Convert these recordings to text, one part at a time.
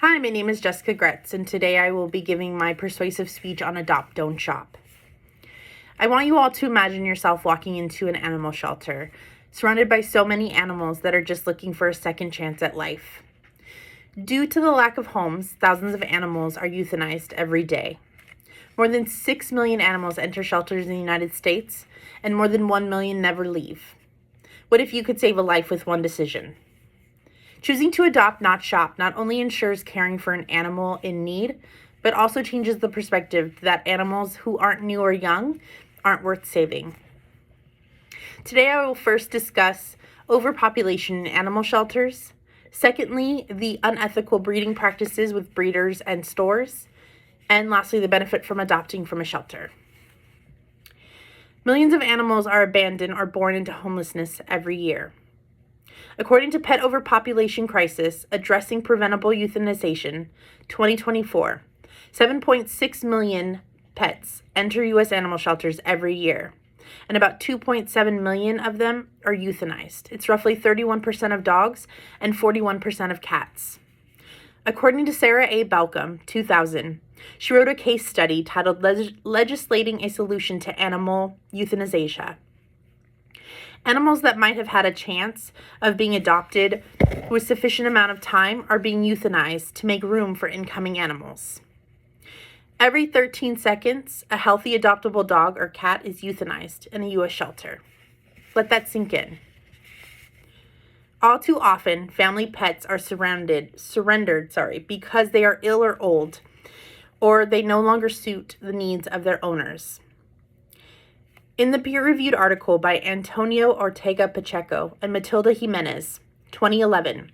Hi, my name is Jessica Gretz, and today I will be giving my persuasive speech on Adopt, Don't Shop. I want you all to imagine yourself walking into an animal shelter, surrounded by so many animals that are just looking for a second chance at life. Due to the lack of homes, thousands of animals are euthanized every day. More than 6 million animals enter shelters in the United States, and more than 1 million never leave. What if you could save a life with one decision? Choosing to adopt, not shop, not only ensures caring for an animal in need, but also changes the perspective that animals who aren't new or young aren't worth saving. Today, I will first discuss overpopulation in animal shelters. Secondly, the unethical breeding practices with breeders and stores. And lastly, the benefit from adopting from a shelter. Millions of animals are abandoned or born into homelessness every year. According to Pet Overpopulation Crisis, Addressing Preventable Euthanization, 2024, 7.6 million pets enter U.S. animal shelters every year, and about 2.7 million of them are euthanized. It's roughly 31% of dogs and 41% of cats. According to Sarah A. Balcom, 2000, she wrote a case study titled Legislating a Solution to Animal Euthanasia. Animals that might have had a chance of being adopted with sufficient amount of time are being euthanized to make room for incoming animals. Every 13 seconds, a healthy adoptable dog or cat is euthanized in a U.S. shelter. Let that sink in. All too often, family pets are surrendered because they are ill or old, or they no longer suit the needs of their owners. In the peer-reviewed article by Antonio Ortega Pacheco and Matilda Jimenez, 2011,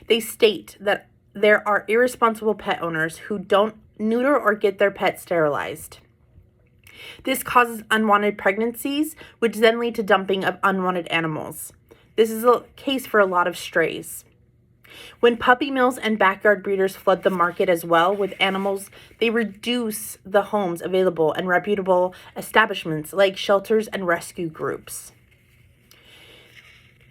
they state that there are irresponsible pet owners who don't neuter or get their pets sterilized. This causes unwanted pregnancies, which then lead to dumping of unwanted animals. This is a case for a lot of strays. When puppy mills and backyard breeders flood the market as well with animals, they reduce the homes available and reputable establishments like shelters and rescue groups.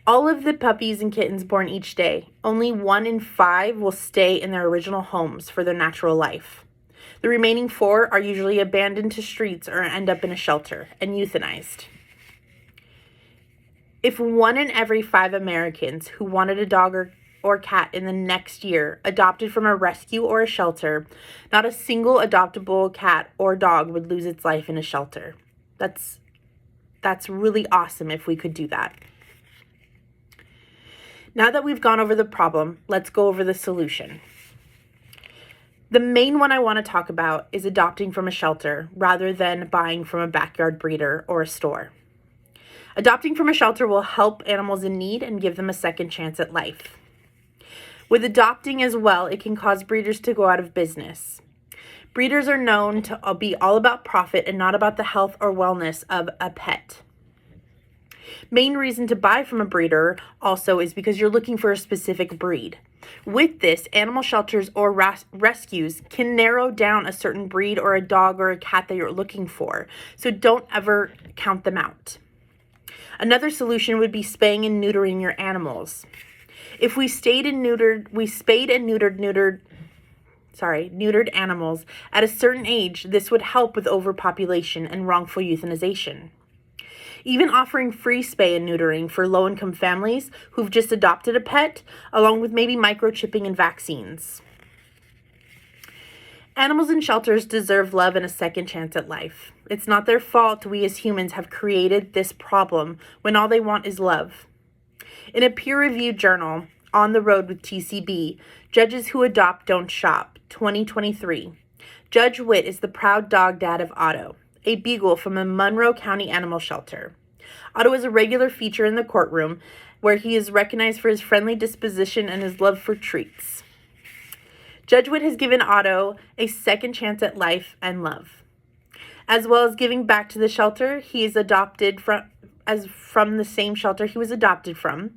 All of the puppies and kittens born each day, only 1 in 5 will stay in their original homes for their natural life. The remaining 4 are usually abandoned to streets or end up in a shelter and euthanized. If 1 in every 5 Americans who wanted a dog or cat in the next year adopted from a rescue or a shelter, not a single adoptable cat or dog would lose its life in a shelter. That's really awesome if we could do that. Now that we've gone over the problem, let's go over the solution. The main one I want to talk about is adopting from a shelter rather than buying from a backyard breeder or a store. Adopting from a shelter will help animals in need and give them a second chance at life. With adopting as well, it can cause breeders to go out of business. Breeders are known to be all about profit and not about the health or wellness of a pet. Main reason to buy from a breeder also is because you're looking for a specific breed. With this, animal shelters or rescues can narrow down a certain breed or a dog or a cat that you're looking for, so don't ever count them out. Another solution would be spaying and neutering your animals. If we spayed and neutered animals at a certain age, this would help with overpopulation and wrongful euthanization. Even offering free spay and neutering for low-income families who've just adopted a pet, along with maybe microchipping and vaccines. Animals in shelters deserve love and a second chance at life. It's not their fault we as humans have created this problem when all they want is love. In a peer-reviewed journal, On the Road with TCB, Judges Who Adopt Don't Shop, 2023, Judge Witt is the proud dog dad of Otto, a beagle from a Monroe County animal shelter. Otto is a regular feature in the courtroom where he is recognized for his friendly disposition and his love for treats. Judge Witt has given Otto a second chance at life and love. As well as giving back to the shelter he is adopted from the same shelter he was adopted from,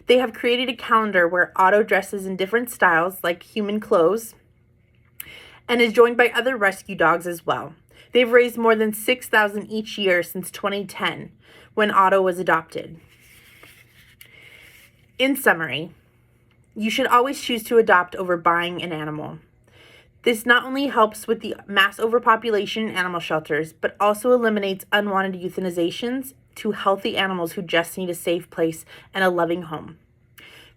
they have created a calendar where Otto dresses in different styles like human clothes and is joined by other rescue dogs as well. They've raised more than $6,000 each year since 2010 when Otto was adopted. In summary, You should always choose to adopt over buying an animal. This not only helps with the mass overpopulation in animal shelters, but also eliminates unwanted euthanizations to healthy animals who just need a safe place and a loving home.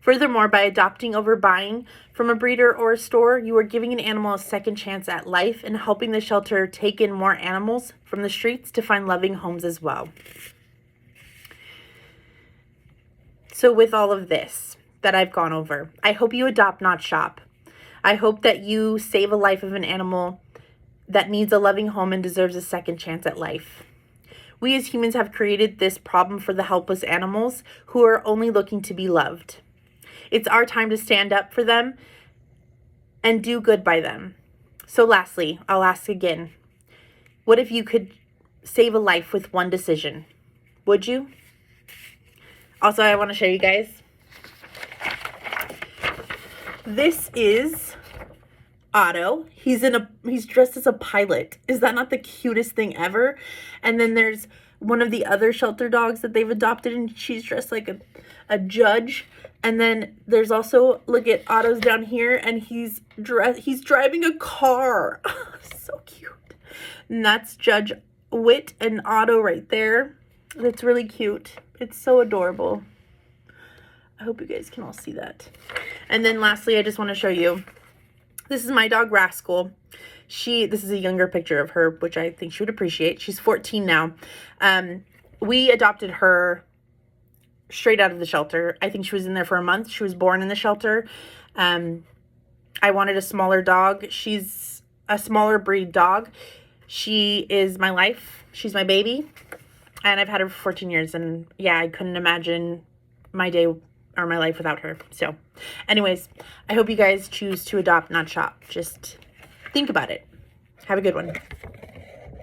Furthermore, by adopting over buying from a breeder or a store, you are giving an animal a second chance at life and helping the shelter take in more animals from the streets to find loving homes as well. So with all of this that I've gone over, I hope you adopt, not shop. I hope that you save a life of an animal that needs a loving home and deserves a second chance at life. We as humans have created this problem for the helpless animals who are only looking to be loved. It's our time to stand up for them and do good by them. So lastly, I'll ask again, what if you could save a life with one decision? Would you? Also, I want to show you guys. This is Otto. He's dressed as a pilot. Is that not the cutest thing ever? And then there's one of the other shelter dogs that they've adopted, and she's dressed like a judge. And then there's also, look at Otto's down here, and he's driving a car. So cute. And that's Judge Wit and Otto right there. That's really cute. It's so adorable. I hope you guys can all see that. And then lastly, I just want to show you. This is my dog Rascal. This is a younger picture of her, which I think she would appreciate. She's 14 now. We adopted her straight out of the shelter. I think she was in there for a month. She was born in the shelter. I wanted a smaller dog. She's a smaller breed dog. She is my life. She's my baby. And I've had her for 14 years. And yeah, I couldn't imagine my day or my life without her. So anyways, I hope you guys choose to adopt, not shop. Just think about it. Have a good one.